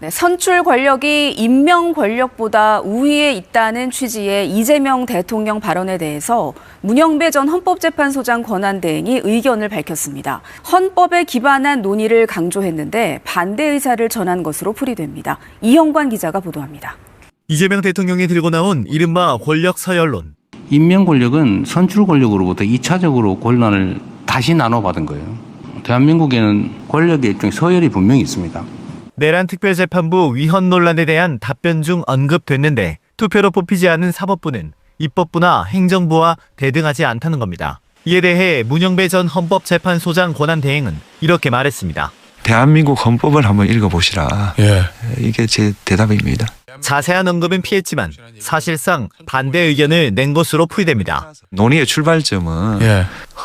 네, 선출 권력이 임명 권력보다 우위에 있다는 취지의 이재명 대통령 발언에 대해서 문영배 전 헌법재판소장 권한대행이 의견을 밝혔습니다. 헌법에 기반한 논의를 강조했는데 반대 의사를 전한 것으로 풀이됩니다. 이형관 기자가 보도합니다. 이재명 대통령이 들고 나온 이른바 권력 서열론. 임명 권력은 선출 권력으로부터 2차적으로 권한을 다시 나눠받은 거예요. 대한민국에는 권력의 일종의 서열이 분명히 있습니다. 내란 특별재판부 위헌 논란에 대한 답변 중 언급됐는데 투표로 뽑히지 않은 사법부는 입법부나 행정부와 대등하지 않다는 겁니다. 이에 대해 문영배 전 헌법재판소장 권한대행은 이렇게 말했습니다. 대한민국 헌법을 한번 읽어보시라. 이게 제 대답입니다. 자세한 언급은 피했지만 사실상 반대 의견을 낸 것으로 풀이됩니다. 논의의 출발점은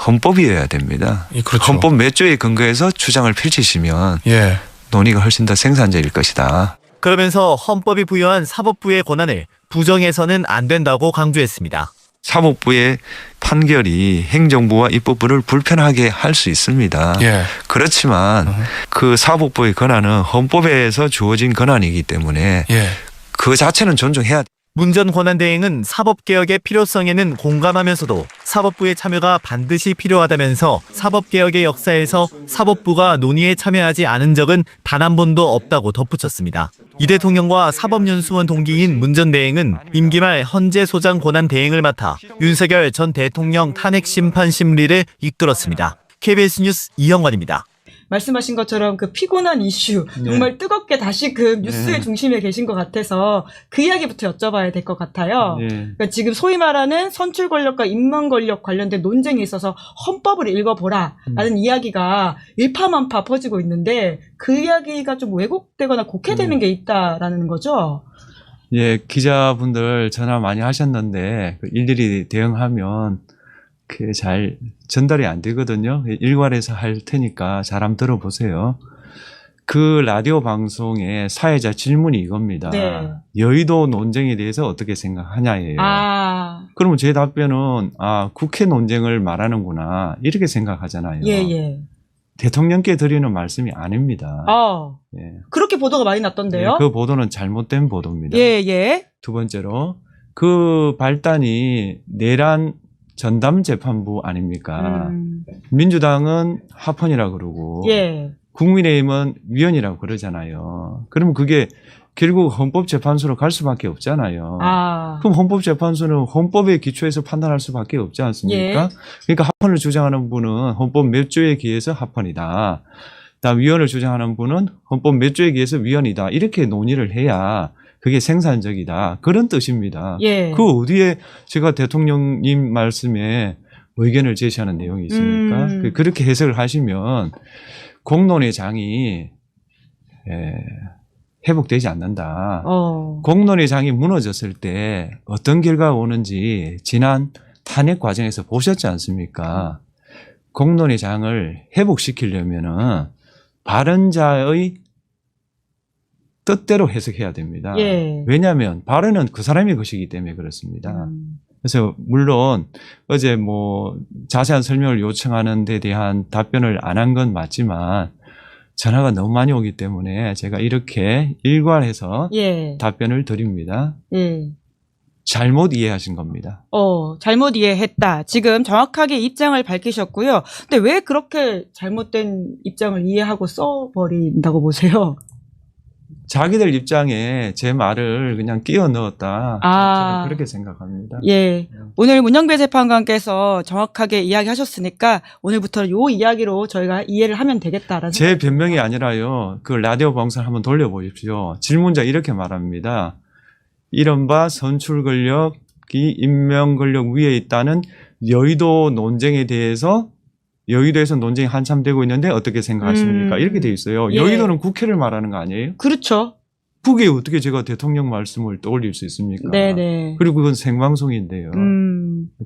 헌법이어야 됩니다. 그렇죠. 헌법 몇 조에 근거해서 주장을 펼치시면 논의가 훨씬 더 생산적일 것이다. 그러면서 헌법이 부여한 사법부의 권한을 부정해서는 안 된다고 강조했습니다. 사법부의 판결이 행정부와 입법부를 불편하게 할 수 있습니다. 그렇지만 그 사법부의 권한은 헌법에서 주어진 권한이기 때문에 그 자체는 존중해야 됩니다. 문 전 권한대행은 사법개혁의 필요성에는 공감하면서도 사법부의 참여가 반드시 필요하다면서 사법개혁의 역사에서 사법부가 논의에 참여하지 않은 적은 단 한 번도 없다고 덧붙였습니다. 이 대통령과 사법연수원 동기인 문 전 대행은 임기 말 헌재소장 권한대행을 맡아 윤석열 전 대통령 탄핵 심판 심리를 이끌었습니다. KBS 뉴스 이형관입니다. 말씀하신 것처럼 그 피곤한 이슈 정말 뜨겁게 다시 그 뉴스의 중심에 계신 것 같아서 그 이야기부터 여쭤봐야 될 것 같아요. 그러니까 지금 소위 말하는 선출 권력과 임명 권력 관련된 논쟁에 있어서 헌법을 읽어보라라는 이야기가 일파만파 퍼지고 있는데 그 이야기가 좀 왜곡되거나 곡해되는 게 있다라는 거죠. 기자분들 전화 많이 하셨는데 일일이 대응하면 그게 잘 전달이 안 되거든요. 일괄해서 할 테니까 잘 한번 들어보세요. 그 라디오 방송의 사회자 질문이 이겁니다. 여의도 논쟁에 대해서 어떻게 생각하냐예요. 그러면 제 답변은 국회 논쟁을 말하는구나 이렇게 생각하잖아요. 대통령께 드리는 말씀이 아닙니다. 그렇게 보도가 많이 났던데요. 그 보도는 잘못된 보도입니다. 두 번째로 그 발단이 내란 전담재판부 아닙니까? 민주당은 합헌이라고 그러고 국민의힘은 위헌이라고 그러잖아요. 그러면 그게 결국 헌법재판소로 갈 수밖에 없잖아요. 그럼 헌법재판소는 헌법에 기초해서 판단할 수밖에 없지 않습니까? 그러니까 합헌을 주장하는 분은 헌법 몇 조에 기해서 합헌이다. 다음 위헌을 주장하는 분은 헌법 몇 조에 기해서 위헌이다. 이렇게 논의를 해야 그게 생산적이다. 그런 뜻입니다. 그 어디에 제가 대통령님 말씀에 의견을 제시하는 내용이 있습니까? 그렇게 해석을 하시면 공론의 장이 회복되지 않는다. 공론의 장이 무너졌을 때 어떤 결과가 오는지 지난 탄핵 과정에서 보셨지 않습니까? 공론의 장을 회복시키려면은 발언자의 뜻대로 해석해야 됩니다. 왜냐하면 발언은 그 사람의 것이기 때문에 그렇습니다. 그래서 물론 어제 자세한 설명을 요청하는 데 대한 답변을 안 한 건 맞지만 전화가 너무 많이 오기 때문에 제가 이렇게 일괄해서 답변을 드립니다. 잘못 이해하신 겁니다. 잘못 이해했다. 지금 정확하게 입장을 밝히셨고요. 근데 왜 그렇게 잘못된 입장을 이해하고 써버린다고 보세요? 자기들 입장에 제 말을 그냥 끼워 넣었다. 저는 그렇게 생각합니다. 오늘 문영배 재판관께서 정확하게 이야기하셨으니까 오늘부터 요 이야기로 저희가 이해를 하면 되겠다라는 제 변명이 아니라요. 그 라디오 방송을 한번 돌려보십시오. 질문자 이렇게 말합니다. 이른바 선출 권력이 임명 권력 위에 있다는 여의도 논쟁에 대해서 여의도에서 논쟁이 한참 되고 있는데 어떻게 생각하십니까? 이렇게 돼 있어요. 여의도는 국회를 말하는 거 아니에요? 그렇죠. 그게 어떻게 제가 대통령 말씀을 떠올릴 수 있습니까? 그리고 그건 생방송인데요.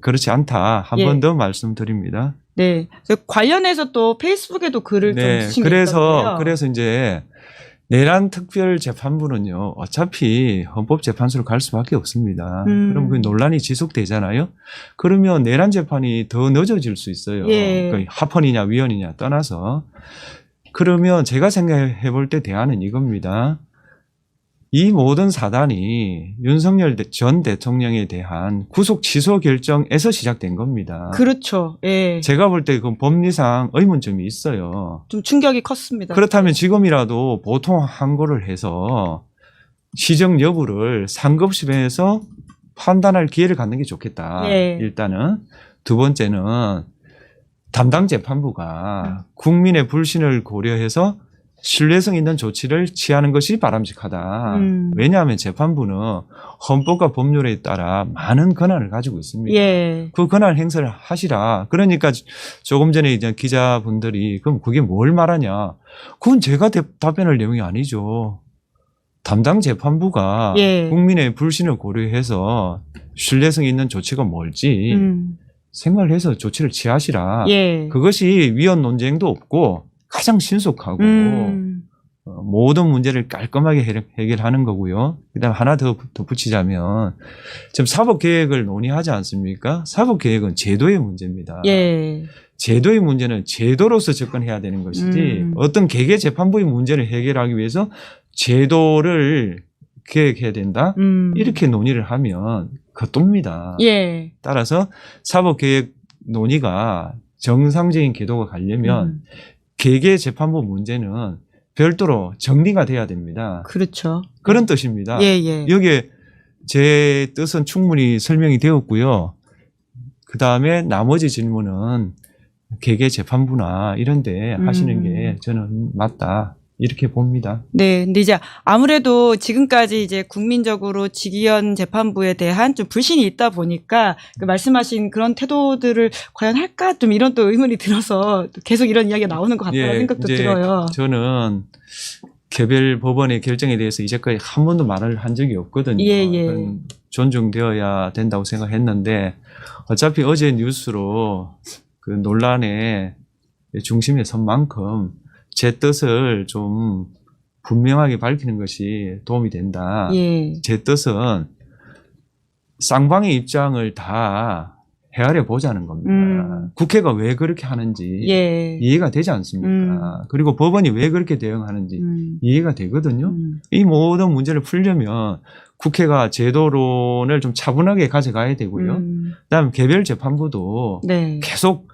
그렇지 않다. 한 번 더 말씀드립니다. 관련해서 또 페이스북에도 글을 좀 쓰신 게 있던데요. 그래서 이제 내란 특별재판부는요. 어차피 헌법재판소로 갈 수밖에 없습니다. 그럼 그 논란이 지속되잖아요. 그러면 내란 재판이 더 늦어질 수 있어요. 그 합헌이냐 위헌이냐 떠나서. 그러면 제가 생각해 볼 때 대안은 이겁니다. 이 모든 사단이 윤석열 전 대통령에 대한 구속 취소 결정에서 시작된 겁니다. 그렇죠. 예. 제가 볼 때 그 법리상 의문점이 있어요. 좀 충격이 컸습니다. 그렇다면 지금이라도 보통 항고를 해서 시정 여부를 상급심에서 판단할 기회를 갖는 게 좋겠다. 예. 일단은. 두 번째는 담당 재판부가 국민의 불신을 고려해서 신뢰성 있는 조치를 취하는 것이 바람직하다. 왜냐하면 재판부는 헌법과 법률에 따라 많은 권한을 가지고 있습니다. 예. 그 권한 행사를 하시라. 그러니까 조금 전에 이제 기자분들이 그럼 그게 뭘 말하냐? 그건 제가 답변할 내용이 아니죠. 담당 재판부가 예. 국민의 불신을 고려해서 신뢰성 있는 조치가 뭘지 생각을 해서 조치를 취하시라. 예. 그것이 위헌 논쟁도 없고 가장 신속하고 모든 문제를 깔끔하게 해결하는 거고요. 그다음 하나 더 덧붙이자면 지금 사법개혁을 논의하지 않습니까? 사법개혁은 제도의 문제입니다. 예. 제도의 문제는 제도로서 접근해야 되는 것이지 어떤 개개 재판부의 문제를 해결하기 위해서 제도를 개혁해야 된다? 이렇게 논의를 하면 겉돕니다. 예. 따라서 사법개혁 논의가 정상적인 궤도가 가려면 개개 재판부 문제는 별도로 정리가 돼야 됩니다. 그렇죠. 그런 뜻입니다. 예, 예. 여기에 제 뜻은 충분히 설명이 되었고요. 그 다음에 나머지 질문은 개개 재판부나 이런 데 하시는 게 저는 맞다. 이렇게 봅니다. 네. 근데 이제 아무래도 지금까지 이제 국민적으로 직위원 재판부에 대한 좀 불신이 있다 보니까 그 말씀하신 그런 태도들을 과연 할까? 좀 이런 또 의문이 들어서 계속 이런 이야기가 나오는 것 같다는 생각도 들어요. 저는 개별 법원의 결정에 대해서 이제까지 한 번도 말을 한 적이 없거든요. 예, 예. 그건 존중되어야 된다고 생각했는데 어차피 어제 뉴스로 그 논란의 중심에 선 만큼 제 뜻을 좀 분명하게 밝히는 것이 도움이 된다. 예. 제 뜻은 쌍방의 입장을 다 헤아려 보자는 겁니다. 국회가 왜 그렇게 하는지 예. 이해가 되지 않습니까? 그리고 법원이 왜 그렇게 대응하는지 이해가 되거든요. 이 모든 문제를 풀려면 국회가 제도론을 좀 차분하게 가져가야 되고요. 그다음 개별 재판부도 네. 계속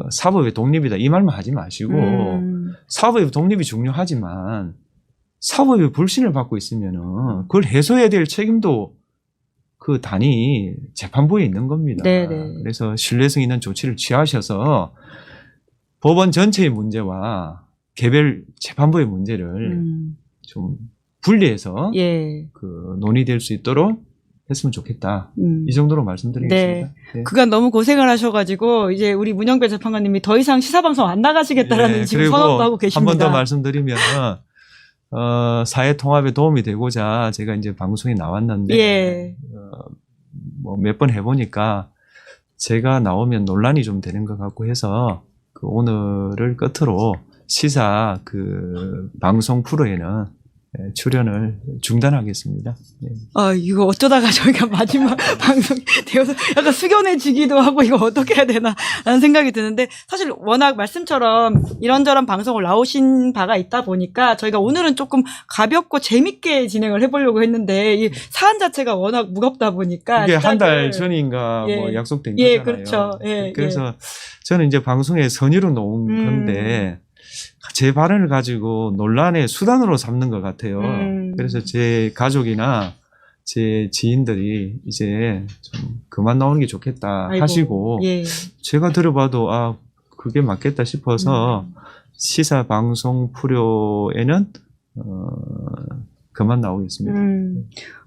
사법의 독립이다 이 말만 하지 마시고 사법의 독립이 중요하지만 사법의 불신을 받고 있으면은 그걸 해소해야 될 책임도 그 단위 재판부에 있는 겁니다. 네네. 그래서 신뢰성 있는 조치를 취하셔서 법원 전체의 문제와 개별 재판부의 문제를 좀 분리해서 예. 그 논의될 수 있도록 했으면 좋겠다. 이 정도로 말씀드리겠습니다. 네. 그간 너무 고생을 하셔가지고 이제 우리 문영배 재판관님이 더 이상 시사방송 안 나가시겠다라는 지금 선언도 하고 계십니다. 한 번 더 말씀드리면 사회 통합에 도움이 되고자 제가 이제 방송에 나왔는데 예. 뭐 몇 번 해보니까 제가 나오면 논란이 좀 되는 것 같고 해서 그 오늘을 끝으로 시사 그 방송 프로에는 출연을 중단하겠습니다. 네. 이거 어쩌다가 저희가 마지막 방송이 되어서 약간 숙연해지기도 하고 이거 어떻게 해야 되나 라는 생각이 드는데 사실 워낙 말씀처럼 이런저런 방송을 나오신 바가 있다 보니까 저희가 오늘은 조금 가볍고 재밌게 진행을 해보려고 했는데 이 사안 자체가 워낙 무겁다 보니까 이게 한 달 전인가 예. 뭐 약속된 예, 거잖아요. 그렇죠. 예, 그래서 저는 이제 방송에 선의로 놓은 건데 제 발언을 가지고 논란의 수단으로 삼는 것 같아요. 그래서 제 가족이나 제 지인들이 이제 좀 그만 나오는 게 좋겠다 아이고, 하시고 예. 제가 들어봐도 그게 맞겠다 싶어서 시사 방송 프로에는 그만 나오겠습니다.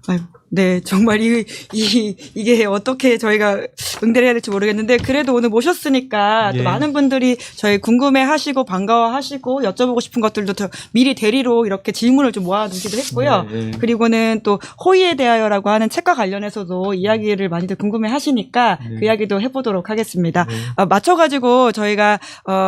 아이고, 네, 정말 이게 어떻게 저희가 응대를 해야 될지 모르겠는데, 그래도 오늘 모셨으니까 또 예. 많은 분들이 저희 궁금해 하시고, 반가워하시고, 여쭤보고 싶은 것들도 더 미리 대리로 이렇게 질문을 좀 모아두기도 했고요. 네, 네. 그리고는 또 호의에 대하여라고 하는 책과 관련해서도 이야기를 많이들 궁금해 하시니까 네. 그 이야기도 해보도록 하겠습니다. 네. 맞춰가지고 저희가,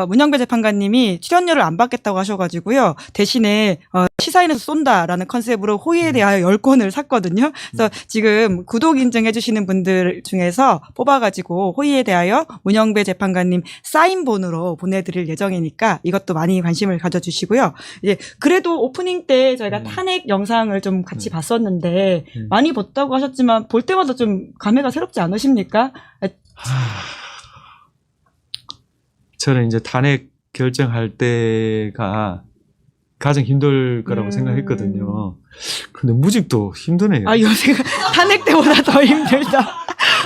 문영배 재판관님이 출연료를 안 받겠다고 하셔가지고요. 대신에, 시사인에서 쏜다라는 컨셉으로 호의에 대하여 10권을 샀거든요. 그래서 지금 구독 인증해 주시는 분들 중에서 뽑아가지고 호의에 대하여 문영배 재판관님 사인본으로 보내드릴 예정이니까 이것도 많이 관심을 가져주시고요. 이제 그래도 오프닝 때 저희가 탄핵 영상을 좀 같이 봤었는데 많이 봤다고 하셨지만 볼 때마다 좀 감회가 새롭지 않으십니까? 저는 이제 탄핵 결정할 때가 가장 힘들 거라고 생각했거든요. 근데 무직도 힘드네요. 아, 요새가 탄핵 때보다 더 힘들다.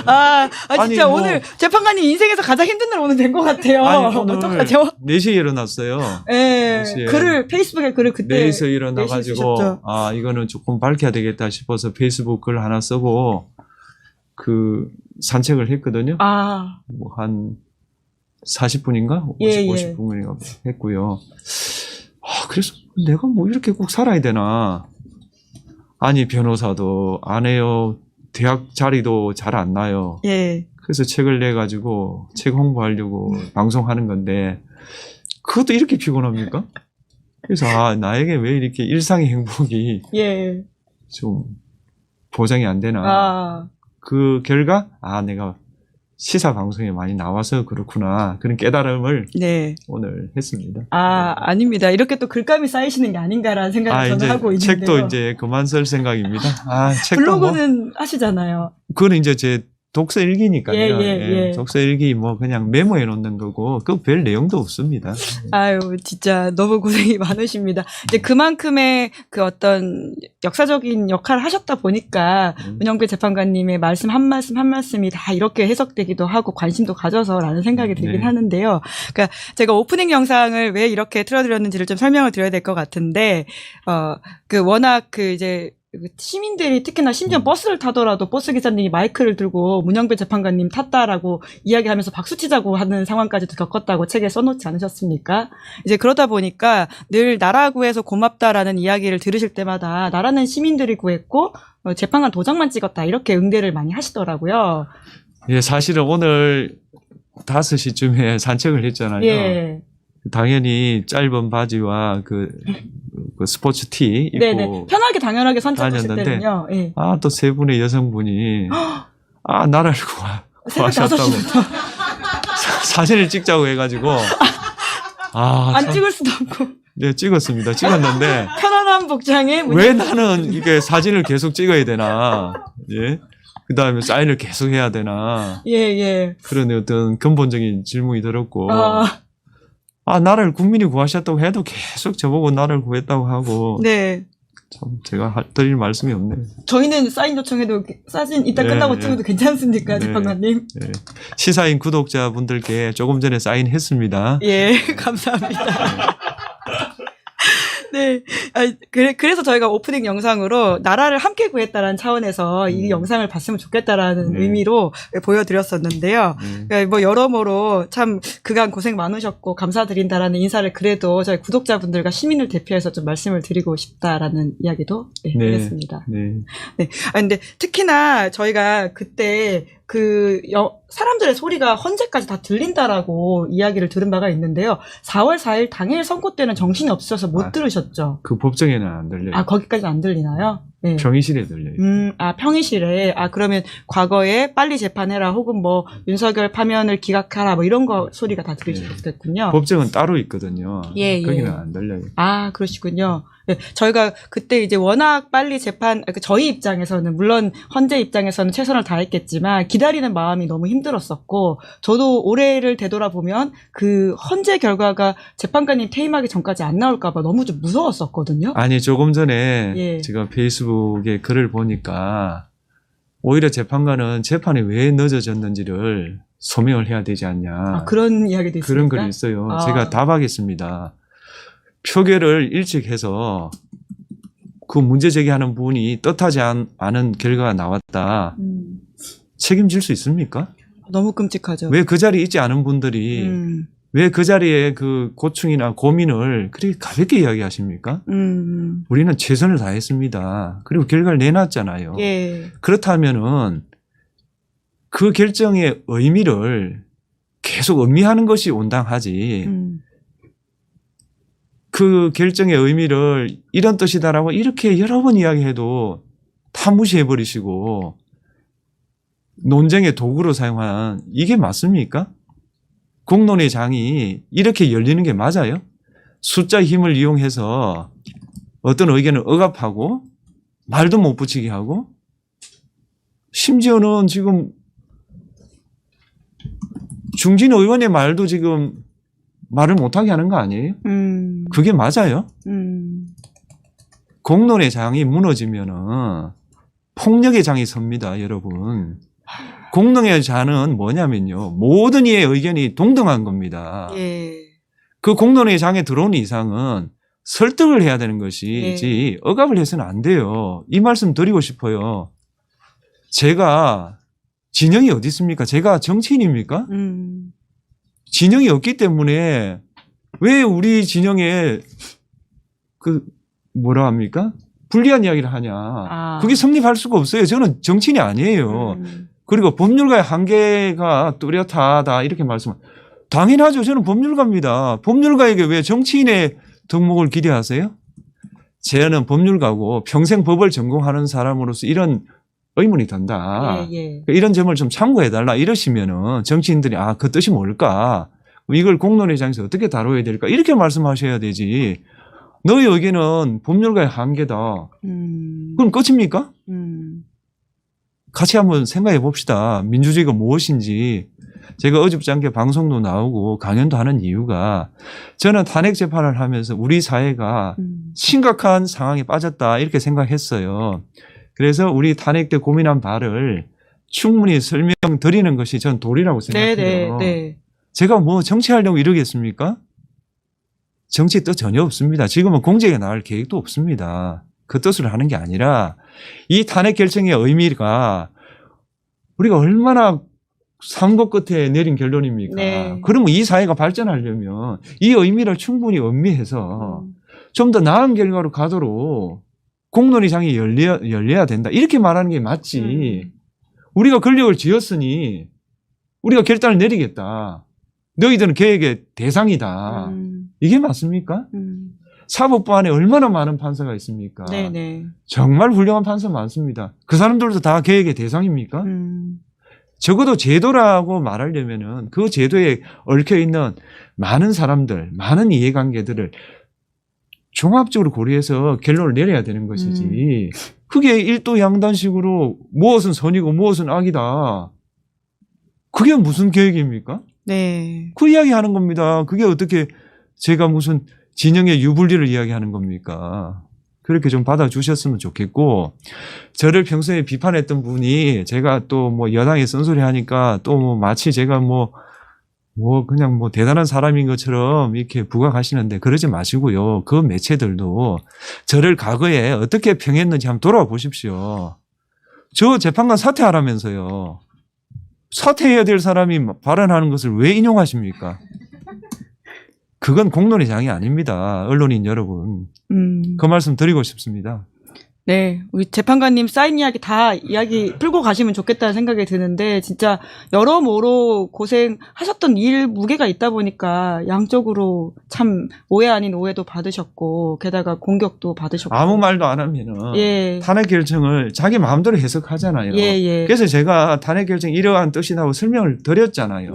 진짜 아니, 뭐, 오늘 재판관님 인생에서 가장 힘든 날 오늘 된 것 같아요. 아니, 오늘 어떡하죠? 4시에 일어났어요. 예. 4시에. 페이스북에 글을 그때. 4시에 일어나가지고, 이거는 조금 밝혀야 되겠다 싶어서 페이스북 글 하나 쓰고, 산책을 했거든요. 뭐, 한 40분인가? 50분인가 했고요. 그래서 내가 뭐 이렇게 꼭 살아야 되나. 아니, 변호사도 안 해요. 대학 자리도 잘 안 나요. 예. 그래서 책을 내가지고 책 홍보하려고 방송하는 건데, 그것도 이렇게 피곤합니까? 그래서, 나에게 왜 이렇게 일상의 행복이 예. 좀 보장이 안 되나. 그 결과, 내가 시사 방송에 많이 나와서 그렇구나. 그런 깨달음을 오늘 했습니다. 아닙니다. 이렇게 또 글감이 쌓이시는 게 아닌가라는 생각을 저는 하고 있는데요. 책도 이제 그만 쓸 생각입니다. 책도 블로그는 하시잖아요. 그건 이제 제 독서 일기니까요. 예. 독서 일기 뭐 그냥 메모해 놓는 거고, 그 별 내용도 없습니다. 아유, 진짜 너무 고생이 많으십니다. 이제 그만큼의 그 어떤 역사적인 역할을 하셨다 보니까 문영배 재판관님의 말씀 한 말씀이 다 이렇게 해석되기도 하고 관심도 가져서라는 생각이 들긴 하는데요. 그러니까 제가 오프닝 영상을 왜 이렇게 틀어드렸는지를 좀 설명을 드려야 될 것 같은데, 워낙 이제 시민들이 특히나 심지어 버스를 타더라도 버스 기사님이 마이크를 들고 문영배 재판관님 탔다라고 이야기하면서 박수치자고 하는 상황까지도 겪었다고 책에 써놓지 않으셨습니까? 이제 그러다 보니까 늘 나라 구해서 고맙다라는 이야기를 들으실 때마다 나라는 시민들이 구했고 재판관 도장만 찍었다 이렇게 응대를 많이 하시더라고요. 예, 사실은 오늘 5시쯤에 산책을 했잖아요. 예. 당연히 짧은 바지와 그 스포츠 티 입고 편하게 당연하게 산책하실 때는요. 예. 또 세 분의 여성분이 나를 새벽 구하셨다고 5시부터 사진을 찍자고 해가지고 안 찍을 수도 없고. 네, 찍었습니다. 찍었는데 편안한 복장에 왜 나는 이게 사진을 계속 찍어야 되나? 예. 그 다음에 사인을 계속 해야 되나? 예. 그런 어떤 근본적인 질문이 들었고. 나를 국민이 구하셨다고 해도 계속 저보고 나를 구했다고 하고. 네. 참, 제가 드릴 말씀이 없네요. 저희는 사인 요청해도 사진 이따 끝나고 찍어도 괜찮습니까, 재판관님? 네. 시사인 구독자분들께 조금 전에 사인했습니다. 예, 감사합니다. 네. 그래서 저희가 오프닝 영상으로 나라를 함께 구했다라는 차원에서 이 영상을 봤으면 좋겠다라는 의미로 보여드렸었는데요. 그러니까 뭐 여러모로 참 그간 고생 많으셨고 감사드린다라는 인사를 그래도 저희 구독자분들과 시민을 대표해서 좀 말씀을 드리고 싶다라는 이야기도 드렸습니다. 근데 특히나 저희가 그때 사람들의 소리가 헌재까지 다 들린다라고 이야기를 들은 바가 있는데요. 4월 4일 당일 선고 때는 정신이 없으셔서 못 들으셨죠? 그 법정에는 안 들려요. 거기까지는 안 들리나요? 네. 평의실에 들려요. 평의실에. 그러면 과거에 빨리 재판해라 혹은 뭐 윤석열 파면을 기각하라 뭐 이런 거 소리가 다 들리셨겠군요. 법정은 따로 있거든요. 예. 거기는 안 들려요. 그러시군요. 네, 저희가 그때 이제 워낙 빨리 저희 입장에서는 물론 헌재 입장에서는 최선을 다했겠지만 기다리는 마음이 너무 힘들었었고 저도 올해를 되돌아보면 그 헌재 결과가 재판관님 퇴임하기 전까지 안 나올까봐 너무 좀 무서웠었거든요. 아니 조금 전에 제가 페이스북에 글을 보니까 오히려 재판관은 재판이 왜 늦어졌는지를 소명을 해야 되지 않냐. 그런 이야기도 있습니까? 그런 글이 있어요. 제가 답하겠습니다. 표결을 일찍 해서 그 문제 제기하는 분이 뜻하지 않은 결과가 나왔다. 책임질 수 있습니까? 너무 끔찍하죠. 왜 그 자리에 있지 않은 분들이 왜 그 자리에 그 고충이나 고민을 그렇게 가볍게 이야기하십니까? 우리는 최선을 다했습니다. 그리고 결과를 내놨잖아요. 그렇다면은 그 결정의 의미를 계속 음미하는 것이 온당하지. 그 결정의 의미를 이런 뜻이다라고 이렇게 여러 번 이야기해도 다 무시해버리시고 논쟁의 도구로 사용한 이게 맞습니까? 공론회장이 이렇게 열리는 게 맞아요? 숫자 힘을 이용해서 어떤 의견을 억압하고 말도 못 붙이게 하고 심지어는 지금 중진 의원의 말도 지금 말을 못하게 하는 거 아니에요? 그게 맞아요? 공론의 장이 무너지면은 폭력의 장이 섭니다, 여러분. 공론의 장은 뭐냐면요. 모든 이의 의견이 동등한 겁니다. 예. 그 공론의 장에 들어오는 이상은 설득을 해야 되는 것이지 억압을 해서는 안 돼요. 이 말씀 드리고 싶어요. 제가 진영이 어디 있습니까? 제가 정치인입니까? 진영이 없기 때문에 왜 우리 진영에 그 뭐라 합니까? 불리한 이야기를 하냐. 그게 성립할 수가 없어요. 저는 정치인이 아니에요. 그리고 법률가의 한계가 뚜렷하다 이렇게 말씀. 당연하죠. 저는 법률가입니다. 법률가에게 왜 정치인의 덕목을 기대하세요? 저는 법률가고 평생 법을 전공하는 사람으로서 이런 의문이 든다. 이런 점을 좀 참고해달라 이러시면은 정치인들이 그 뜻이 뭘까? 이걸 공론회장에서 어떻게 다뤄야 될까? 이렇게 말씀하셔야 되지. 너의 의견은 법률가의 한계다. 그럼 끝입니까? 같이 한번 생각해 봅시다. 민주주의가 무엇인지. 제가 어줍지 않게 방송도 나오고 강연도 하는 이유가 저는 탄핵 재판을 하면서 우리 사회가 심각한 상황에 빠졌다 이렇게 생각했어요. 그래서 우리 탄핵 때 고민한 바를 충분히 설명드리는 것이 전 도리라고 생각해요. 제가 뭐 정치하려고 이러겠습니까? 정치 뜻 전혀 없습니다. 지금은 공직에 나갈 계획도 없습니다. 그 뜻을 하는 게 아니라 이 탄핵 결정의 의미가 우리가 얼마나 삼고 끝에 내린 결론입니까? 그러면 이 사회가 발전하려면 이 의미를 충분히 음미해서 좀 더 나은 결과로 가도록 공론회장이 열려야 된다. 이렇게 말하는 게 맞지. 우리가 권력을 쥐었으니 우리가 결단을 내리겠다. 너희들은 계획의 대상이다. 이게 맞습니까? 사법부 안에 얼마나 많은 판사가 있습니까? 정말 훌륭한 판사 많습니다. 그 사람들도 다 계획의 대상입니까? 적어도 제도라고 말하려면은 그 제도에 얽혀있는 많은 사람들, 많은 이해관계들을 종합적으로 고려해서 결론을 내려야 되는 것이지. 그게 일도양단식으로 무엇은 선이고 무엇은 악이다. 그게 무슨 계획입니까? 그 이야기 하는 겁니다. 그게 어떻게 제가 무슨 진영의 유불리를 이야기하는 겁니까? 그렇게 좀 받아주셨으면 좋겠고, 저를 평소에 비판했던 분이 제가 또 뭐 여당에 쓴소리 하니까 또 뭐 마치 제가 그냥 대단한 사람인 것처럼 이렇게 부각하시는데 그러지 마시고요. 그 매체들도 저를 과거에 어떻게 평했는지 한번 돌아와 보십시오. 저 재판관 사퇴하라면서요. 사퇴해야 될 사람이 발언하는 것을 왜 인용하십니까? 그건 공론회장이 아닙니다. 언론인 여러분. 그 말씀 드리고 싶습니다. 네, 우리 재판관님 사인 이야기 다 이야기 풀고 가시면 좋겠다는 생각이 드는데 진짜 여러모로 고생하셨던 일 무게가 있다 보니까 양쪽으로 참 오해 아닌 오해도 받으셨고 게다가 공격도 받으셨고 아무 말도 안 하면은 탄핵 결정을 자기 마음대로 해석하잖아요. 그래서 제가 탄핵 결정 이러한 뜻이라고 설명을 드렸잖아요.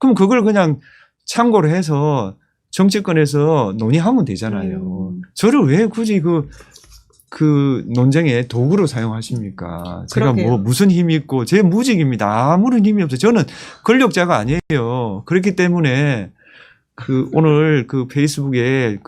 그럼 그걸 그냥 참고로 해서 정치권에서 논의하면 되잖아요. 저를 왜 굳이 그 논쟁의 도구로 사용하십니까? 제가 그러게요. 무슨 힘이 있고, 제 무직입니다. 아무런 힘이 없어요. 저는 권력자가 아니에요. 그렇기 때문에 오늘 페이스북에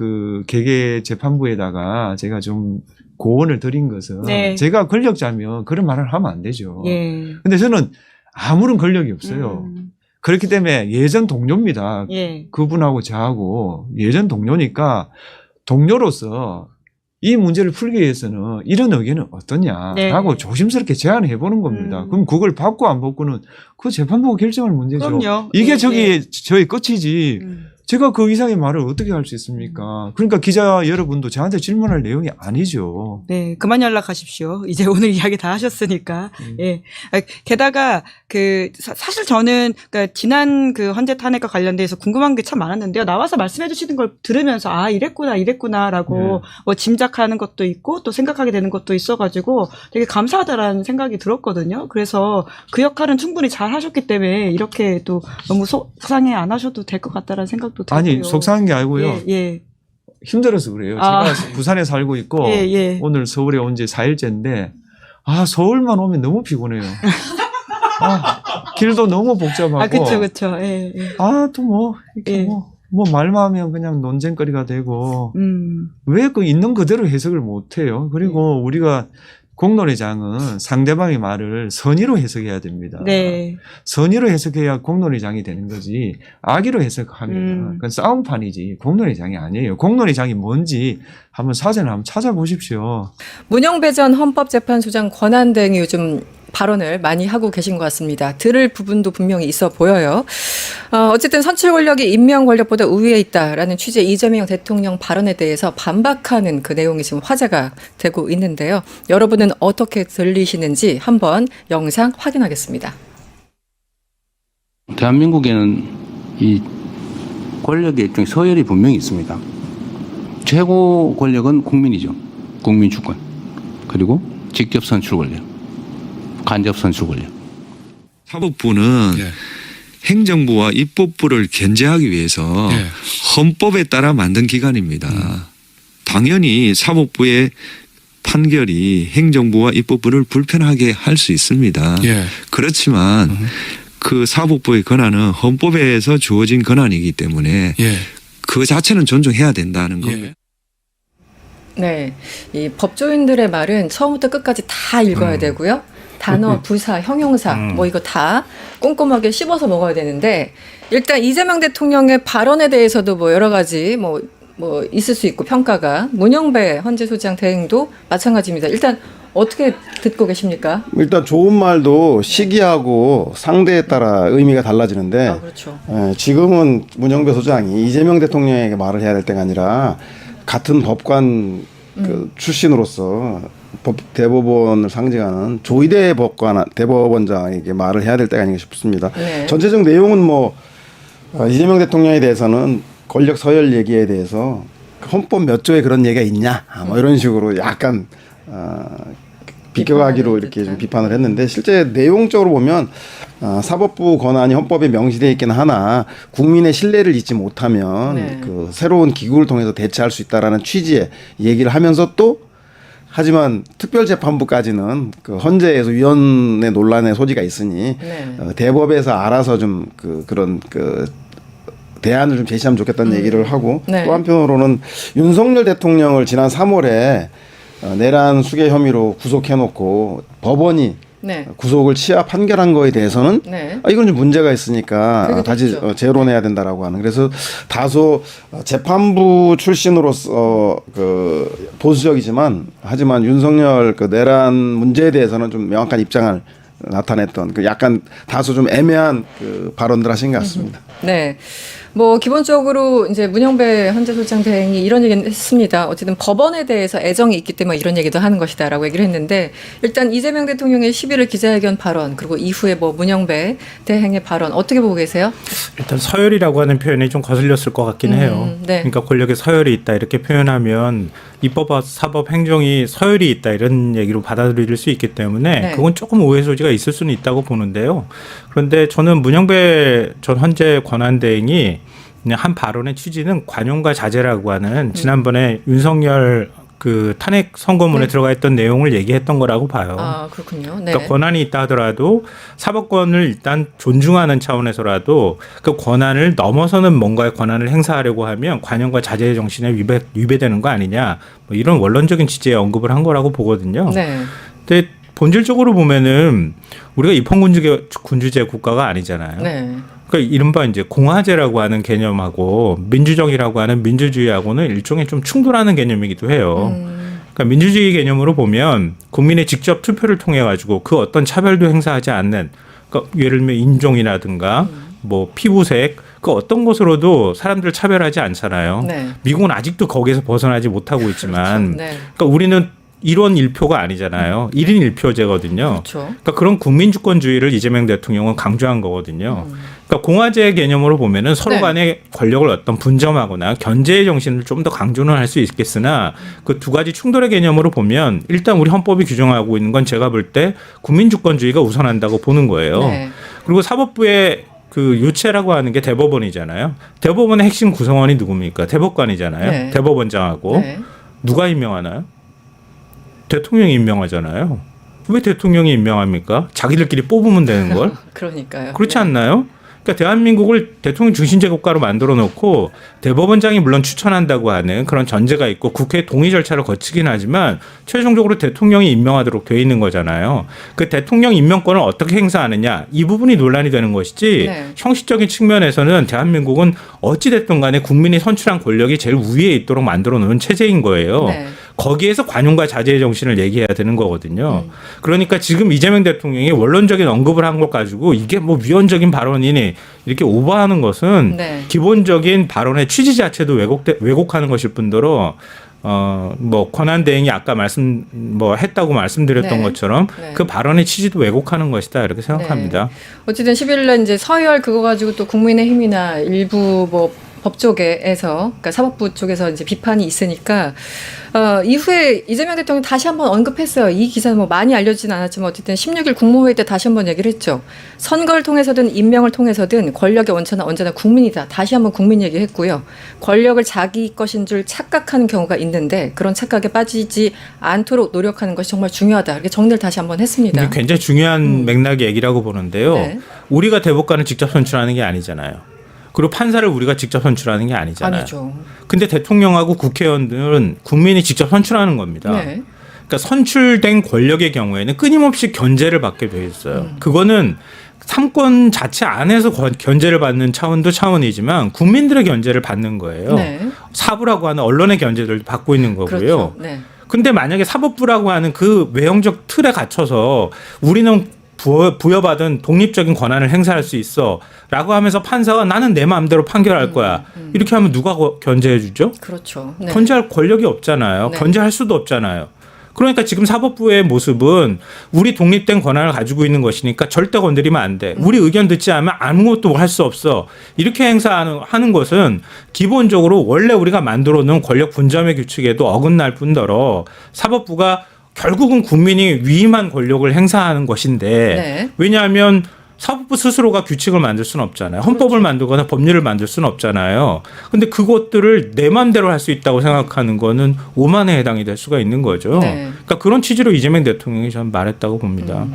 개개 재판부에다가 제가 좀 고언을 드린 것은 제가 권력자면 그런 말을 하면 안 되죠. 근데 저는 아무런 권력이 없어요. 그렇기 때문에 예전 동료입니다. 그분하고 저하고 예전 동료니까 동료로서 이 문제를 풀기 위해서는 이런 의견은 어떠냐라고 조심스럽게 제안을 해보는 겁니다. 그럼 그걸 받고 안 받고는 그 재판부가 결정할 문제죠. 그럼요. 이게 저의 끝이지. 제가 그 이상의 말을 어떻게 할 수 있습니까? 그러니까 기자 여러분도 저한테 질문할 내용이 아니죠. 네, 그만 연락하십시오. 이제 오늘 이야기 다 하셨으니까. 예. 게다가 사실 저는 그러니까 지난 그 헌재 탄핵과 관련돼서 궁금한 게 참 많았는데요. 나와서 말씀해 주시는 걸 들으면서 아, 이랬구나라고 뭐 짐작하는 것도 있고 또 생각하게 되는 것도 있어가지고 되게 감사하다라는 생각이 들었거든요. 그래서 그 역할은 충분히 잘 하셨기 때문에 이렇게 또 너무 속상해 안 하셔도 될 것 같다라는 생각도 들고요. 아니, 속상한 게 아니고요. 예. 힘들어서 그래요. 아. 제가 부산에 살고 있고 예. 오늘 서울에 온 지 4일째인데 서울만 오면 너무 피곤해요. 길도 너무 복잡하고. 그쵸. 예. 또 뭐 이렇게 예. 뭐 말만 하면 그냥 논쟁거리가 되고 왜 그 있는 그대로 해석을 못 해요. 그리고 우리가 공론회장은 상대방의 말을 선의로 해석해야 됩니다. 네. 선의로 해석해야 공론회장이 되는 거지 악의로 해석하면 그건 싸움판이지 공론회장이 아니에요. 공론회장이 뭔지 한번 사전에 한번 찾아보십시오. 문영배 전 헌법재판소장 권한대행이 요즘 발언을 많이 하고 계신 것 같습니다. 들을 부분도 분명히 있어 보여요. 어쨌든 선출 권력이 임명 권력보다 우위에 있다라는 취지의 이재명 대통령 발언에 대해서 반박하는 그 내용이 지금 화제가 되고 있는데요. 여러분은 어떻게 들리시는지 한번 영상 확인하겠습니다. 대한민국에는 이 권력의 일종의 서열이 분명히 있습니다. 최고 권력은 국민이죠. 국민 주권. 그리고 직접 선출 권력. 간접 선출 권력. 사법부는 행정부와 입법부를 견제하기 위해서 헌법에 따라 만든 기관입니다. 당연히 사법부의 판결이 행정부와 입법부를 불편하게 할 수 있습니다. 그렇지만 그 사법부의 권한은 헌법에서 주어진 권한이기 때문에 그 자체는 존중해야 된다는 겁니다. 네, 이 법조인들의 말은 처음부터 끝까지 다 읽어야 되고요. 단어, 부사, 형용사 뭐 이거 다 꼼꼼하게 씹어서 먹어야 되는데 일단 이재명 대통령의 발언에 대해서도 뭐 여러 가지 뭐 있을 수 있고 평가가 문영배 헌재소장 대행도 마찬가지입니다. 일단 어떻게 듣고 계십니까? 일단 좋은 말도 시기하고 상대에 따라 의미가 달라지는데 그렇죠. 지금은 문영배 소장이 이재명 대통령에게 말을 해야 될 때가 아니라 같은 법관 출신으로서 대법원을 상징하는 조희대 대법원장에게 말을 해야 될 때가 아닌가 싶습니다. 네. 전체적 내용은 이재명 대통령에 대해서는 권력 서열 얘기에 대해서 헌법 몇 조에 그런 얘기가 있냐 뭐 이런 식으로 약간 비껴가기로 이렇게 좀 비판을 했는데 실제 내용적으로 보면 사법부 권한이 헌법에 명시되어 있긴 하나 국민의 신뢰를 잊지 못하면 그 새로운 기구를 통해서 대체할 수 있다라는 취지의 얘기를 하면서 또 하지만 특별재판부까지는 그 헌재에서 위헌의 논란의 소지가 있으니 대법에서 알아서 좀 그런 대안을 좀 제시하면 좋겠다는 얘기를 하고 또 한편으로는 윤석열 대통령을 지난 3월에 내란 수괴 혐의로 구속해놓고 법원이 구속을 취하 판결한 거에 대해서는 이건 좀 문제가 있으니까 다시 재론해야 된다라고 하는. 그래서 다소 재판부 출신으로서 보수적이지만 하지만 윤석열 내란 문제에 대해서는 좀 명확한 입장을 나타냈던 약간 다소 좀 애매한 발언들 하신 것 같습니다. 네. 뭐 기본적으로 이제 문영배 헌재소장 대행이 이런 얘기는 했습니다. 어쨌든 법원에 대해서 애정이 있기 때문에 이런 얘기도 하는 것이다라고 얘기를 했는데 일단 이재명 대통령의 11일 기자회견 발언 그리고 이후에 문영배 대행의 발언 어떻게 보고 계세요? 일단 서열이라고 하는 표현이 좀 거슬렸을 것 같긴 해요. 그러니까 권력의 서열이 있다 이렇게 표현하면 입법, 사법, 행정이 서열이 있다 이런 얘기로 받아들일 수 있기 때문에 그건 조금 오해 소지가 있을 수는 있다고 보는데요. 그런데 저는 문영배 전 헌재 권한대행이 그냥 한 발언의 취지는 관용과 자제라고 하는 지난번에 윤석열 탄핵 선고문에 들어가 있던 내용을 얘기했던 거라고 봐요. 그렇군요. 그러니까 권한이 있다 하더라도 사법권을 일단 존중하는 차원에서라도 그 권한을 넘어서는 뭔가의 권한을 행사하려고 하면 관용과 자제의 정신에 위배되는 거 아니냐 뭐 이런 원론적인 취지의 언급을 한 거라고 보거든요. 근데 본질적으로 보면은 우리가 입헌군주제 국가가 아니잖아요. 그러니까 이른바 이제 공화제라고 하는 개념하고 민주정이라고 하는 민주주의하고는 일종의 좀 충돌하는 개념이기도 해요. 그러니까 민주주의 개념으로 보면 국민의 직접 투표를 통해 가지고 그 어떤 차별도 행사하지 않는 그러니까 예를 들면 인종이라든가 뭐 피부색 그 어떤 것으로도 사람들 차별하지 않잖아요. 네. 미국은 아직도 거기에서 벗어나지 못하고 있지만 그렇죠. 네. 그러니까 우리는 1원 1표가 아니잖아요. 1인 1표제거든요. 그렇죠. 그러니까 그런 국민주권주의를 이재명 대통령은 강조한 거거든요. 그러니까 공화제 개념으로 보면은 서로 네. 간의 권력을 어떤 분점하거나 견제의 정신을 좀 더 강조는 할 수 있겠으나 그 두 가지 충돌의 개념으로 보면 일단 우리 헌법이 규정하고 있는 건 제가 볼 때 국민주권주의가 우선한다고 보는 거예요. 네. 그리고 사법부의 그 유체라고 하는 게 대법원이잖아요. 대법원의 핵심 구성원이 누굽니까? 대법관이잖아요. 네. 대법원장하고 네. 누가 임명하나요? 대통령이 임명하잖아요. 왜 대통령이 임명합니까? 자기들끼리 뽑으면 되는 걸? 그러니까요. 그렇지 네. 않나요? 그러니까 대한민국을 대통령 중심제 국가로 만들어 놓고 대법원장이 물론 추천한다고 하는 그런 전제가 있고 국회 동의 절차를 거치긴 하지만 최종적으로 대통령이 임명하도록 돼 있는 거잖아요. 그 대통령 임명권을 어떻게 행사하느냐 이 부분이 논란이 되는 것이지 네. 형식적인 측면에서는 대한민국은 어찌 됐든 간에 국민이 선출한 권력이 제일 위에 있도록 만들어 놓은 체제인 거예요. 네. 거기에서 관용과 자제의 정신을 얘기해야 되는 거거든요. 그러니까 지금 이재명 대통령이 원론적인 언급을 한 것 가지고 이게 뭐 위헌적인 발언이니 이렇게 오버하는 것은 네. 기본적인 발언의 취지 자체도 왜곡하는 것일 뿐더러 뭐 권한 대행이 아까 했다고 말씀드렸던 네. 것처럼 네. 그 발언의 취지도 왜곡하는 것이다 이렇게 생각합니다. 네. 어쨌든 11일날 이제 서열 그거 가지고 또 국민의힘이나 일부 뭐 법조계에서 그러니까 사법부 쪽에서 이제 비판이 있으니까 이후에 이재명 대통령 다시 한번 언급했어요. 이 기사는 뭐 많이 알려지진 않았지만 어쨌든 16일 국무회의 때 다시 한번 얘기를 했죠. 선거를 통해서든 임명을 통해서든 권력의 원천은 언제나 국민이다. 다시 한번 국민 얘기했고요. 권력을 자기 것인 줄 착각하는 경우가 있는데 그런 착각에 빠지지 않도록 노력하는 것이 정말 중요하다. 이렇게 정리를 다시 한번 했습니다. 이게 굉장히 중요한 맥락의 얘기라고 보는데요. 네. 우리가 대법관을 직접 선출하는 게 아니잖아요. 그리고 판사를 우리가 직접 선출하는 게 아니잖아요. 아니죠. 근데 대통령하고 국회의원들은 국민이 직접 선출하는 겁니다. 네. 그러니까 선출된 권력의 경우에는 끊임없이 견제를 받게 돼 있어요. 그거는 삼권 자체 안에서 견제를 받는 차원도 차원이지만 국민들의 견제를 받는 거예요. 네. 사부라고 하는 언론의 견제들도 받고 있는 거고요. 그렇죠. 네. 근데 만약에 사법부라고 하는 그 외형적 틀에 갇혀서 우리는 부여받은 독립적인 권한을 행사할 수 있어 라고 하면서 판사가 나는 내 마음대로 판결할 거야. 이렇게 하면 누가 견제해 주죠? 그렇죠. 네. 견제할 권력이 없잖아요. 네. 견제할 수도 없잖아요. 그러니까 지금 사법부의 모습은 우리 독립된 권한을 가지고 있는 것이니까 절대 건드리면 안 돼. 우리 의견 듣지 않으면 아무것도 할 수 없어. 이렇게 행사하는 것은 기본적으로 원래 우리가 만들어 놓은 권력 분점의 규칙에도 어긋날 뿐더러 사법부가 결국은 국민이 위임한 권력을 행사하는 것인데 네. 왜냐하면 사법부 스스로가 규칙을 만들 수는 없잖아요. 헌법을 만들거나 법률을 만들 수는 없잖아요. 근데 그것들을 내 마음대로 할 수 있다고 생각하는 거는 오만에 해당이 될 수가 있는 거죠. 네. 그러니까 그런 취지로 이재명 대통령이 저는 말했다고 봅니다.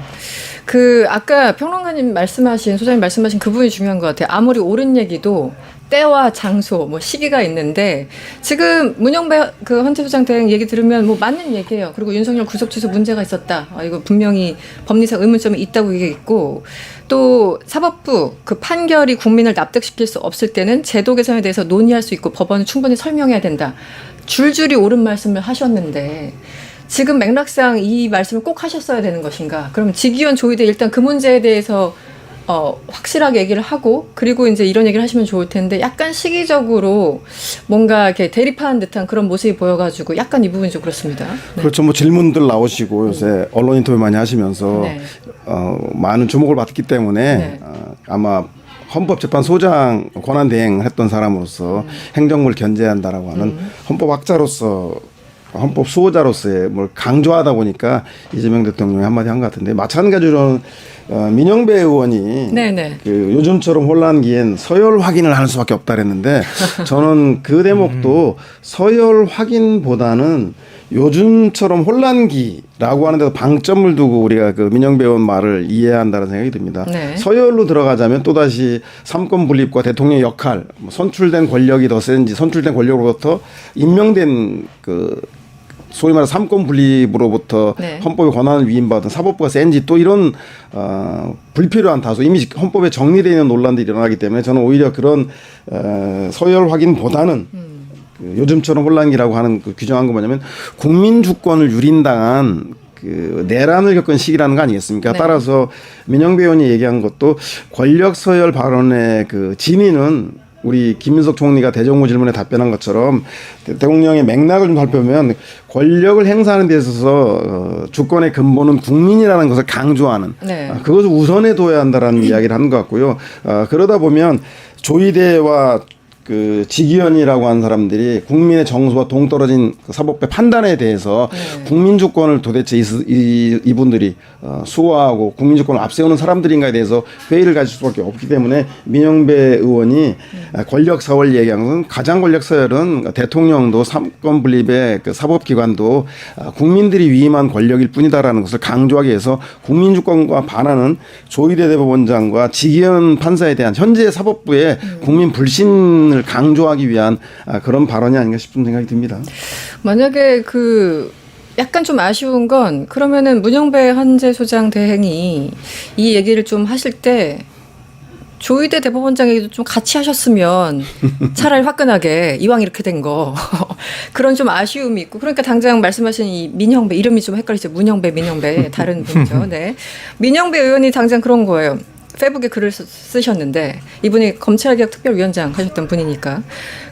그 아까 평론가님 말씀하신 소장님 말씀하신 그 부분이 중요한 것 같아요. 아무리 옳은 얘기도 때와 장소, 뭐 시기가 있는데 지금 문영배 그 헌재소장 대행 얘기 들으면 뭐 맞는 얘기예요. 그리고 윤석열 구속 취소 문제가 있었다. 이거 분명히 법리상 의문점이 있다고 얘기했고 또 사법부 그 판결이 국민을 납득시킬 수 없을 때는 제도 개선에 대해서 논의할 수 있고 법원은 충분히 설명해야 된다. 줄줄이 옳은 말씀을 하셨는데. 지금 맥락상 이 말씀을 꼭 하셨어야 되는 것인가? 그러면 직위원 조의대 일단 그 문제에 대해서 확실하게 얘기를 하고 그리고 이제 이런 얘기를 하시면 좋을 텐데 약간 시기적으로 뭔가 이렇게 대립하는 듯한 그런 모습이 보여가지고 약간 이 부분이 좀 그렇습니다. 네. 그렇죠. 뭐 질문들 나오시고 요새 언론 인터뷰 많이 하시면서 네. 많은 주목을 받기 때문에 네. 아마 헌법재판소장 권한 대행했던 사람으로서 행정부를 견제한다라고 하는 헌법학자로서 헌법 수호자로서의 뭘 강조하다 보니까 이재명 대통령이 한마디 한 것 같은데 마찬가지로는 민영배 의원이 네네. 그 요즘처럼 혼란기엔 서열 확인을 하는 수밖에 없다 그랬는데 저는 그 대목도 서열 확인보다는 요즘처럼 혼란기라고 하는 데서 방점을 두고 우리가 그 민영배 의원 말을 이해해야 한다는 생각이 듭니다. 네. 서열로 들어가자면 또다시 삼권 분립과 대통령의 역할, 선출된 권력이 더 센지 선출된 권력으로부터 임명된 그 소위 말해 삼권 분립으로부터 네. 헌법의 권한을 위임받은 사법부가 센지 또 이런 불필요한 다소 이미 헌법에 정리되어 있는 논란들이 일어나기 때문에 저는 오히려 그런 서열 확인보다는 그 요즘처럼 혼란기라고 하는 그 규정한 거 뭐냐면 국민 주권을 유린당한 그 내란을 겪은 시기라는 거 아니겠습니까? 네. 따라서 민영배 의원이 얘기한 것도 권력 서열 발언의 그 진위는 우리 김민석 총리가 대정부 질문에 답변한 것처럼 대통령의 맥락을 좀 살펴보면 권력을 행사하는 데 있어서 주권의 근본은 국민이라는 것을 강조하는 네. 그것을 우선에 둬야 한다라는 이야기를 하는 것 같고요. 그러다 보면 조이대와 그 지기현이라고 하는 사람들이 국민의 정서와 동떨어진 그 사법부의 판단에 대해서 국민 주권을 도대체 이분들이 수호하고 국민 주권을 앞세우는 사람들인가에 대해서 회의를 가질 수밖에 없기 때문에 민영배 의원이 권력 서열 얘기한 것은 가장 권력 서열은 대통령도 삼권 분립의 그 사법기관도 국민들이 위임한 권력일 뿐이다라는 것을 강조하기 위해서 국민 주권과 반하는 조이대 대법원장과 지기현 판사에 대한 현재 사법부의 국민 불신을 강조하기 위한 그런 발언이 아닌가 싶은 생각이 듭니다. 만약에 그 약간 좀 아쉬운 건 그러면은 문영배 헌재 소장 대행이 이 얘기를 좀 하실 때 조이대 대법원장 얘기도 좀 같이 하셨으면 차라리 화끈하게 이왕 이렇게 된 거 그런 좀 아쉬움이 있고 그러니까 당장 말씀하신 이 민영배 이름이 좀 헷갈리죠. 문영배 민영배 다른 분이죠. 네. 민영배 의원이 당장 그런 거예요. 페북에 글을 쓰셨는데 이분이 검찰개혁 특별위원장 하셨던 분이니까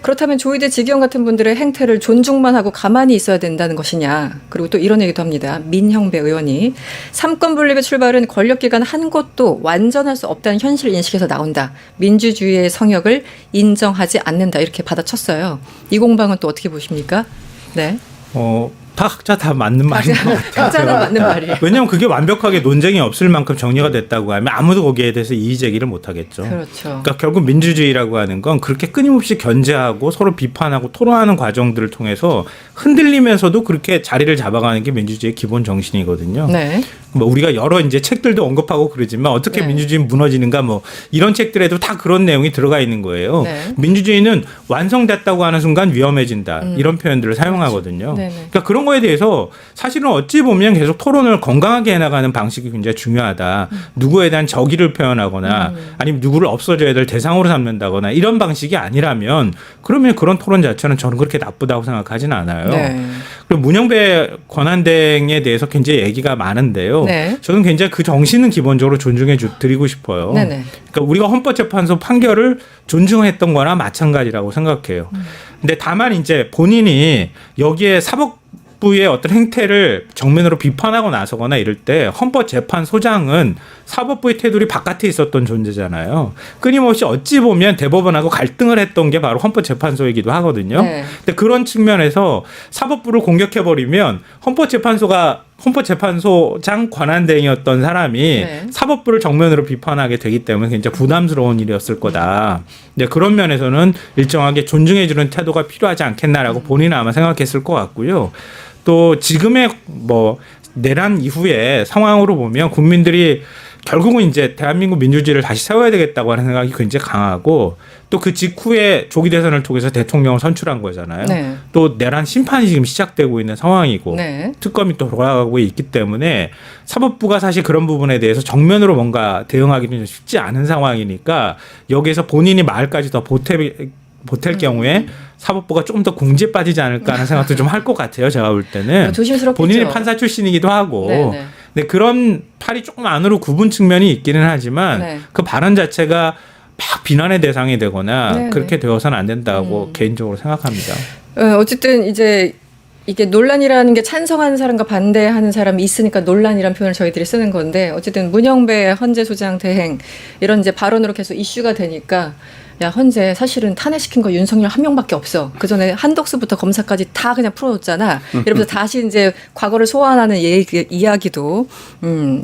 그렇다면 조이대 지기현 같은 분들의 행태를 존중만 하고 가만히 있어야 된다는 것이냐. 그리고 또 이런 얘기도 합니다. 민형배 의원이 삼권 분립의 출발은 권력기관 한 곳도 완전할 수 없다는 현실 인식에서 나온다. 민주주의의 성역을 인정하지 않는다. 이렇게 받아쳤어요. 이 공방은 또 어떻게 보십니까? 네. 다 각자 다 맞는 말인 것 같아요. 각자는 맞는 말이에요. 왜냐하면 그게 완벽하게 논쟁이 없을 만큼 정리가 됐다고 하면 아무도 거기에 대해서 이의 제기를 못 하겠죠. 그렇죠. 그러니까 결국 민주주의라고 하는 건 그렇게 끊임없이 견제하고 서로 비판하고 토론하는 과정들을 통해서 흔들리면서도 그렇게 자리를 잡아가는 게 민주주의의 기본 정신이거든요. 네. 뭐 우리가 여러 이제 책들도 언급하고 그러지만 어떻게 네. 민주주의 무너지는가 뭐 이런 책들에도 다 그런 내용이 들어가 있는 거예요. 네. 민주주의는 완성됐다고 하는 순간 위험해진다 이런 표현들을 사용하거든요. 네네. 그러니까 그런 거에 대해서 사실은 어찌 보면 계속 토론을 건강하게 해나가는 방식이 굉장히 중요하다. 누구에 대한 적의를 표현하거나 아니면 누구를 없어져야 될 대상으로 삼는다거나 이런 방식이 아니라면 그러면 그런 토론 자체는 저는 그렇게 나쁘다고 생각하지는 않아요. 네. 그리고 문영배 권한대행에 대해서 굉장히 얘기가 많은데요. 네. 저는 굉장히 그 정신은 기본적으로 존중해 드리고 싶어요. 네네. 그러니까 우리가 헌법재판소 판결을 존중했던 거나 마찬가지라고 생각해요. 근데 다만 이제 본인이 여기에 사법부의 어떤 행태를 정면으로 비판하고 나서거나 이럴 때 헌법재판소장은 사법부의 테두리 바깥에 있었던 존재잖아요. 끊임없이 어찌 보면 대법원하고 갈등을 했던 게 바로 헌법재판소이기도 하거든요. 네. 근데 그런 측면에서 사법부를 공격해버리면 헌법재판소장 권한대행이었던 사람이 네. 사법부를 정면으로 비판하게 되기 때문에 굉장히 부담스러운 일이었을 거다. 근데 그런 면에서는 일정하게 존중해주는 태도가 필요하지 않겠나라고 본인은 아마 생각했을 것 같고요. 또 지금의 뭐 내란 이후의 상황으로 보면 국민들이 결국은 이제 대한민국 민주주의를 다시 세워야 되겠다고 하는 생각이 굉장히 강하고 또 그 직후에 조기 대선을 통해서 대통령을 선출한 거잖아요. 네. 또 내란 심판이 지금 시작되고 있는 상황이고 네. 특검이 또 돌아가고 있기 때문에 사법부가 사실 그런 부분에 대해서 정면으로 뭔가 대응하기는 쉽지 않은 상황이니까 여기에서 본인이 말까지 더 보탤 경우에 사법부가 조금 더 궁지에 빠지지 않을까 하는 생각도 좀 할 것 같아요. 제가 볼 때는. 조심스럽겠죠. 본인이 판사 출신이기도 하고. 네네. 근데 그런 팔이 조금 안으로 굽은 측면이 있기는 하지만 네. 그 발언 자체가 막 비난의 대상이 되거나 네네. 그렇게 되어서는 안 된다고 개인적으로 생각합니다. 어쨌든 이제 이게 논란이라는 게 찬성하는 사람과 반대하는 사람이 있으니까 논란이라는 표현을 저희들이 쓰는 건데 어쨌든 문영배 헌재 소장 대행 이런 이제 발언으로 계속 이슈가 되니까 야 헌재 사실은 탄핵시킨 거 윤석열 한 명밖에 없어. 그 전에 한덕수부터 검사까지 다 그냥 풀어줬잖아. 이러면서 다시 이제 과거를 소환하는 이야기도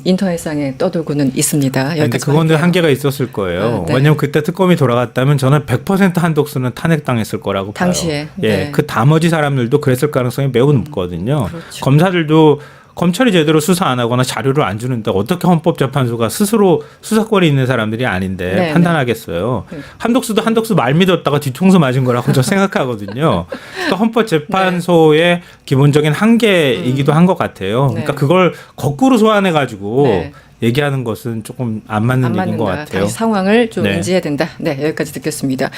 인터넷상에 떠돌고는 있습니다. 그런데 여기까지 그건 할게요. 한계가 있었을 거예요. 네. 왜냐하면 그때 특검이 돌아갔다면 저는 100% 한독수는 탄핵당했을 거라고 봐요. 당시에. 예, 네. 그 나머지 사람들도 그랬을 가능성이 매우 높거든요. 그렇죠. 검사들도 검찰이 제대로 수사 안 하거나 자료를 안 주는데 어떻게 헌법재판소가 스스로 수사권이 있는 사람들이 아닌데 네, 판단하겠어요. 한독수도 한독수 말 믿었다가 뒤통수 맞은 거라고 저 생각하거든요. 그러니까 헌법재판소의 기본적인 한계이기도 한 것 같아요. 그러니까 네. 그걸 거꾸로 소환해가지고 네. 얘기하는 것은 조금 안 맞는 안 얘기인 것 맞는다. 같아요. 다시 상황을 좀 네. 인지해야 된다. 네, 여기까지 듣겠습니다.